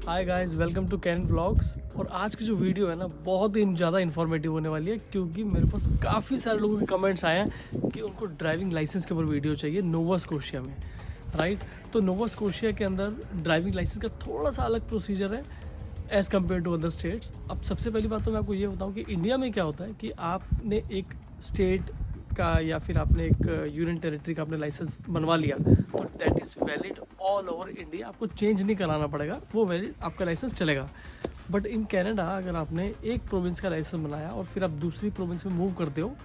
Hi guys, welcome to Kan vlogs. और आज की जो वीडियो है ना बहुत ही ज़्यादा इन्फॉर्मेटिव होने वाली है, क्योंकि मेरे पास काफ़ी सारे लोगों के कमेंट्स आए हैं कि उनको ड्राइविंग लाइसेंस के ऊपर वीडियो चाहिए नोवा स्कोशिया में, राइट। तो नोवा स्कोशिया के अंदर ड्राइविंग लाइसेंस का थोड़ा सा अलग प्रोसीजर है as compared to other states. अब सबसे पहली बात तो मैं आपको ये बताऊँ कि इंडिया में क्या होता है कि आपने एक स्टेट का या फिर आपने एक यूनियन टेरिटरी का आपने लाइसेंस बनवा लिया तो that is valid all over India. आपको चेंज नहीं कराना पड़ेगा, वो वैलिड आपका लाइसेंस चलेगा। बट इन कनाडा अगर आपने एक प्रोविंस का लाइसेंस बनाया और फिर आप दूसरी प्रोविंस में मूव करते हो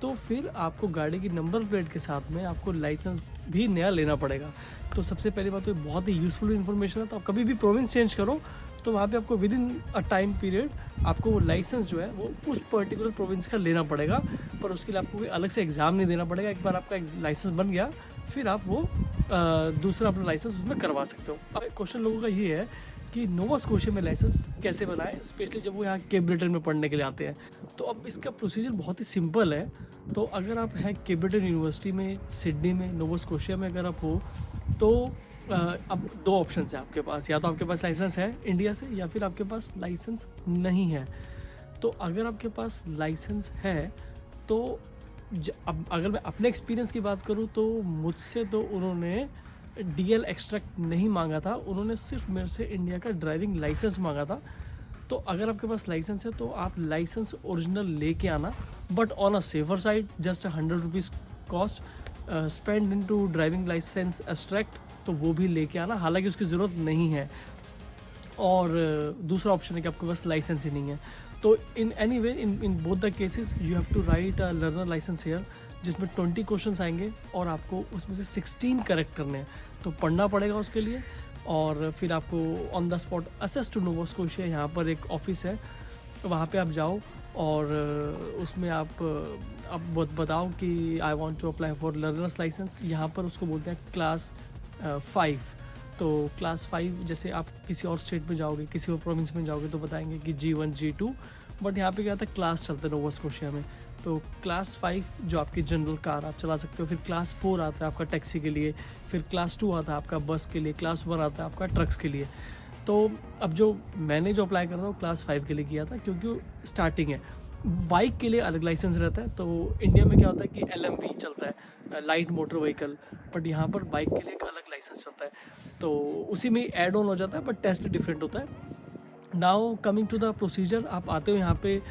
तो फिर आपको गाड़ी की नंबर प्लेट के साथ में आपको लाइसेंस भी नया लेना पड़ेगा। तो सबसे पहली बात तो बहुत ही यूज़फुल इन्फॉर्मेशन है। तो आप कभी भी प्रोविंस चेंज करो तो वहाँ पे आपको with in a time period आपको वो लाइसेंस जो है वो उस पर्टिकुलर प्रोविंस का लेना पड़ेगा, पर उसके लिए आपको कोई अलग से एग्ज़ाम नहीं देना पड़ेगा। एक बार आपका लाइसेंस बन गया फिर आप वो दूसरा अपना लाइसेंस उसमें करवा सकते हो। अब एक क्वेश्चन लोगों का ये है कि नोवा स्कोशिया में लाइसेंस कैसे बनाएं, स्पेशली जब वो यहाँ केप ब्रिटेन में पढ़ने के लिए आते हैं। तो अब इसका प्रोसीजर बहुत ही सिंपल है। तो अगर आप हैं केप ब्रिटेन यूनिवर्सिटी में, सिडनी में, नोवा स्कोशिया में अगर आप हो तो अब दो ऑप्शन है आपके पास, या तो आपके पास लाइसेंस है इंडिया से या फिर आपके पास लाइसेंस नहीं है। तो अगर आपके पास लाइसेंस है तो अब अगर मैं अपने एक्सपीरियंस की बात करूं तो मुझसे तो उन्होंने डीएल एक्सट्रैक्ट नहीं मांगा था, उन्होंने सिर्फ मेरे से इंडिया का ड्राइविंग लाइसेंस मांगा था। तो अगर आपके पास लाइसेंस है तो आप लाइसेंस ओरिजिनल लेके आना, but on a safer side just 100 rupees cost spend into driving licence extract, तो वो भी लेके आना, हालांकि उसकी ज़रूरत नहीं है। और दूसरा ऑप्शन है कि आपके पास लाइसेंस ही नहीं है। तो in any way in both the cases you have to write a learner licence here, जिसमें 20 क्वेश्चंस आएंगे और आपको उसमें से 16 करेक्ट करने हैं। तो पढ़ना पड़ेगा उसके लिए, और फिर आपको on the spot assess to Nova Scotia, यहाँ पर एक ऑफिस है, वहाँ पे आप जाओ और उसमें आप बताओ कि I want to apply for learners licence. यहाँ पर उसको बोलते हैं क्लास 5। तो क्लास 5 जैसे आप किसी और स्टेट में जाओगे, किसी और प्रोविंस में जाओगे तो बताएंगे कि G1 G2, बट यहाँ पे क्या था क्लास चलते हैं नोवा स्कोशिया में। तो क्लास 5 जो आपकी जनरल कार आप चला सकते हो, फिर क्लास 4 आता है आपका टैक्सी के लिए, फिर क्लास 2 आता है आपका बस के लिए, क्लास 1 आता है आपका ट्रक्स के लिए। तो अब जो मैंने जो अप्लाई कर रहा हूँ क्लास 5 के लिए किया था, क्योंकि स्टार्टिंग है। बाइक के लिए अलग लाइसेंस रहता है। तो इंडिया में क्या होता है कि LMV चलता है, लाइट मोटर व्हीकल, बट यहाँ पर बाइक के लिए एक अलग लाइसेंस चलता है। तो उसी में ऐड ऑन हो जाता है, बट टेस्ट डिफरेंट होता है। Now coming to the procedure, आप आते हो यहाँ पे,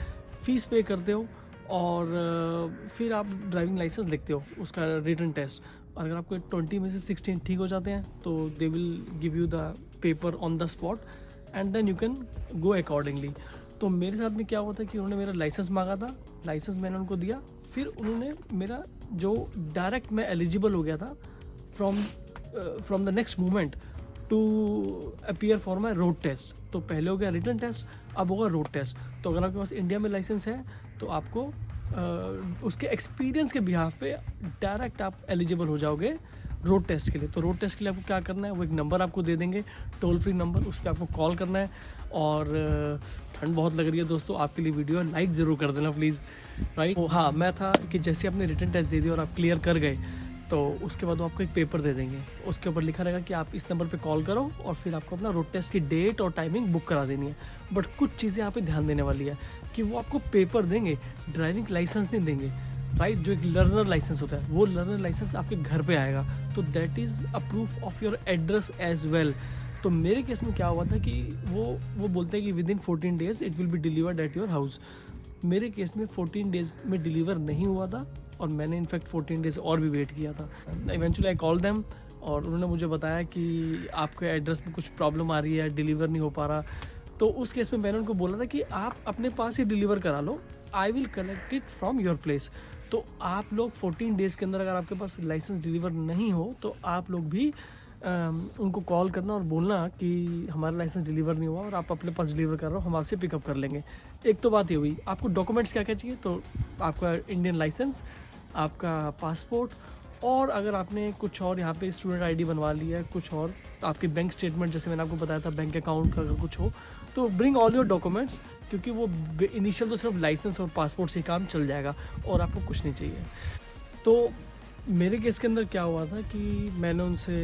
फीस पे करते हो और फिर आप ड्राइविंग लाइसेंस लिखते हो, उसका रिटन टेस्ट। अगर आपको 20 में से 16 ठीक हो जाते हैं तो they will give you the paper on the spot and then you can go accordingly. तो मेरे साथ में क्या हुआ था कि उन्होंने मेरा लाइसेंस मांगा था, लाइसेंस मैंने उनको दिया, फिर उन्होंने मेरा जो डायरेक्ट मैं एलिजिबल हो गया था from the next moment to appear for my road test. तो पहले हो गया रिटन टेस्ट, अब होगा रोड टेस्ट। तो अगर आपके पास इंडिया में लाइसेंस है तो आपको उसके एक्सपीरियंस के बिहाफ पे डायरेक्ट आप एलिजिबल हो जाओगे रोड टेस्ट के लिए। तो रोड टेस्ट के लिए आपको क्या करना है, वो एक नंबर आपको दे देंगे, टोल फ्री नंबर, उस पर आपको कॉल करना है। और ठंड बहुत लग रही है दोस्तों, आपके लिए वीडियो लाइक ज़रूर कर देना प्लीज़, राइट। हाँ, मैं था कि जैसे आपने रिटन टेस्ट दे दिया और आप क्लियर कर गए तो उसके बाद वो आपको एक पेपर दे देंगे, उसके ऊपर लिखा रहेगा कि आप इस नंबर पे कॉल करो और फिर आपको अपना रोड टेस्ट की डेट और टाइमिंग बुक करा देनी है। बट कुछ चीज़ें यहाँ पे ध्यान देने वाली है कि वो आपको पेपर देंगे, ड्राइविंग लाइसेंस नहीं देंगे, राइट। जो एक लर्नर लाइसेंस होता है वो लर्नर लाइसेंस आपके घर पे आएगा, तो that is a proof of your address as well. तो मेरे केस में क्या हुआ था कि वो बोलते हैं कि with in 14 days it will be delivered at your house. मेरे केस में 14 डेज में डिलीवर नहीं हुआ था और मैंने इनफैक्ट 14 डेज और भी वेट किया था। इवेंचुअली आई कॉल देम और उन्होंने मुझे बताया कि आपके एड्रेस में कुछ प्रॉब्लम आ रही है, डिलीवर नहीं हो पा रहा। तो उस केस में मैंने उनको बोला था कि आप अपने पास ही डिलीवर करा लो, I will collect it from your place. तो आप लोग 14 डेज़ के अंदर अगर आपके पास लाइसेंस डिलीवर नहीं हो तो आप लोग भी उनको कॉल करना और बोलना कि हमारा लाइसेंस डिलीवर नहीं हुआ और आप अपने पास डिलीवर कर रहे हो, हम आपसे पिकअप कर लेंगे। एक तो बात ये हुई। आपको डॉक्यूमेंट्स क्या क्या चाहिए, तो आपका इंडियन लाइसेंस, आपका पासपोर्ट, और अगर आपने कुछ और यहाँ पे स्टूडेंट आईडी बनवा लिया है, कुछ और आपके बैंक स्टेटमेंट, जैसे मैंने आपको बताया था बैंक अकाउंट का अगर कुछ हो, तो ब्रिंग ऑल योर डॉक्यूमेंट्स, क्योंकि वो इनिशियल तो सिर्फ लाइसेंस और पासपोर्ट से काम चल जाएगा और आपको कुछ नहीं चाहिए। तो मेरे केस के अंदर क्या हुआ था कि मैंने उनसे,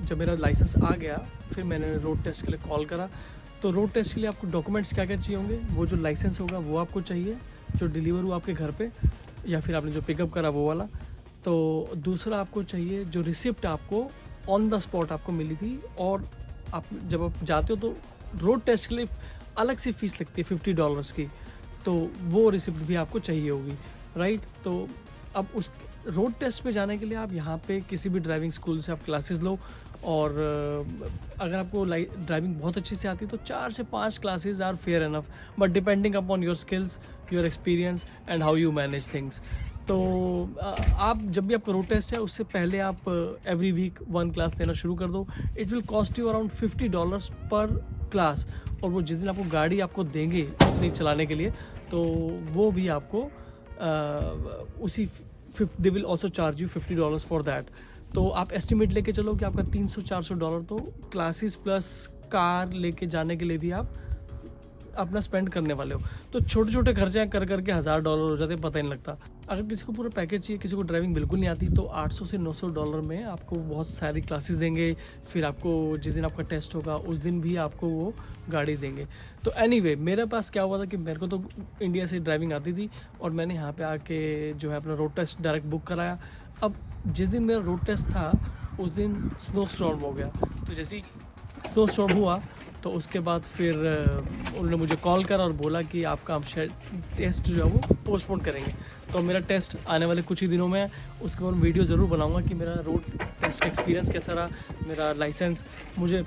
जब मेरा लाइसेंस आ गया फिर मैंने रोड टेस्ट के लिए कॉल करा, तो रोड टेस्ट के लिए आपको डॉक्यूमेंट्स क्या क्या चाहिए होंगे, वो जो लाइसेंस होगा वो आपको चाहिए, जो डिलीवर हुआ आपके घर पे या फिर आपने जो पिकअप करा वो वाला। तो दूसरा आपको चाहिए जो रिसिप्ट आपको ऑन द स्पॉट आपको मिली थी, और आप जब आप जाते हो तो रोड टेस्ट के लिए अलग से फ़ीस लगती है $50 की, तो वो रिसिप्ट भी आपको चाहिए होगी, राइट। तो अब उस रोड टेस्ट पे जाने के लिए आप यहाँ पे किसी भी ड्राइविंग स्कूल से आप क्लासेस लो, और अगर आपको ड्राइविंग बहुत अच्छे से आती है तो 4 से 5 classes are fair enough, but depending upon your skills, your experience and how you manage things. तो आप जब भी आपका रोड टेस्ट है उससे पहले आप एवरी वीक 1 क्लास लेना शुरू कर दो। It will cost you around $50 पर क्लास, और वो जिस दिन आपको गाड़ी आपको देंगे अपनी चलाने के लिए तो वो भी आपको उसी they will also charge you $50 for that. तो आप एस्टिमेट लेके चलो कि आपका $300-400 तो क्लासेस प्लस कार लेके जाने के लिए भी आप अपना स्पेंड करने वाले हो। तो छोटे छोटे खर्चे कर करके $1000 हो जाते, पता ही नहीं लगता। अगर किसी को पूरा पैकेज चाहिए, किसी को ड्राइविंग बिल्कुल नहीं आती, तो $800 से $900 में आपको बहुत सारी क्लासेस देंगे। फिर आपको जिस दिन आपका टेस्ट होगा उस दिन भी आपको वो गाड़ी देंगे। तो एनीवे मेरे पास क्या हुआ था कि मेरे को तो इंडिया से ड्राइविंग आती थी, और मैंने यहाँ पे आके जो है अपना रोड टेस्ट डायरेक्ट बुक कराया। अब जिस दिन मेरा रोड टेस्ट था उस दिन स्नो स्टॉर्म हो गया, तो जैसे ही स्नो स्टॉर्म हुआ तो उसके बाद फिर उन्होंने मुझे कॉल करा और बोला कि आपका हम शायद टेस्ट जो है वो पोस्टपोन करेंगे। तो मेरा टेस्ट आने वाले कुछ ही दिनों में है, उसके बाद वीडियो ज़रूर बनाऊंगा कि मेरा रोड टेस्ट एक्सपीरियंस कैसा रहा, मेरा लाइसेंस मुझे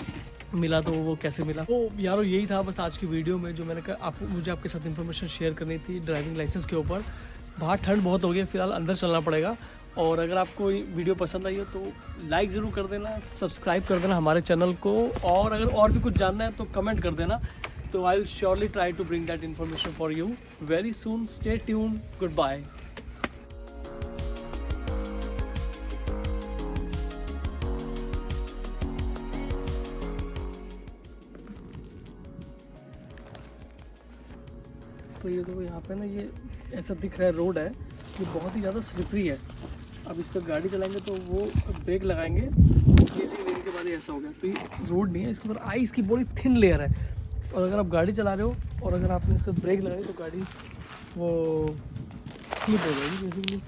मिला तो वो कैसे मिला। तो यारो यही था बस आज की वीडियो में जो मैंने कहा मुझे आपके साथ इन्फॉर्मेशन शेयर करनी थी ड्राइविंग लाइसेंस के ऊपर। बाहर ठंड बहुत हो गई है, फिलहाल अंदर चलना पड़ेगा। और अगर आपको वीडियो पसंद आई हो तो लाइक ज़रूर कर देना, सब्सक्राइब कर देना हमारे चैनल को, और अगर और भी कुछ जानना है तो कमेंट कर देना। तो I will surely try to bring that information for you very soon. Stay tuned, good bye. तो ये देखो यहाँ पे ना ये ऐसा दिख रहा है रोड है, ये बहुत ही ज़्यादा स्लिपरी है। अब इस पर गाड़ी चलाएंगे तो वो ब्रेक लगाएंगे, ब्रेक लेने के बाद ये ऐसा हो गया। तो ये रोड नहीं है, इसके ऊपर आइस की बड़ी थिन लेयर है, और अगर आप गाड़ी चला रहे हो और अगर आपने इसका ब्रेक लगाई तो गाड़ी वो स्लिप हो जाएगी बेसिकली।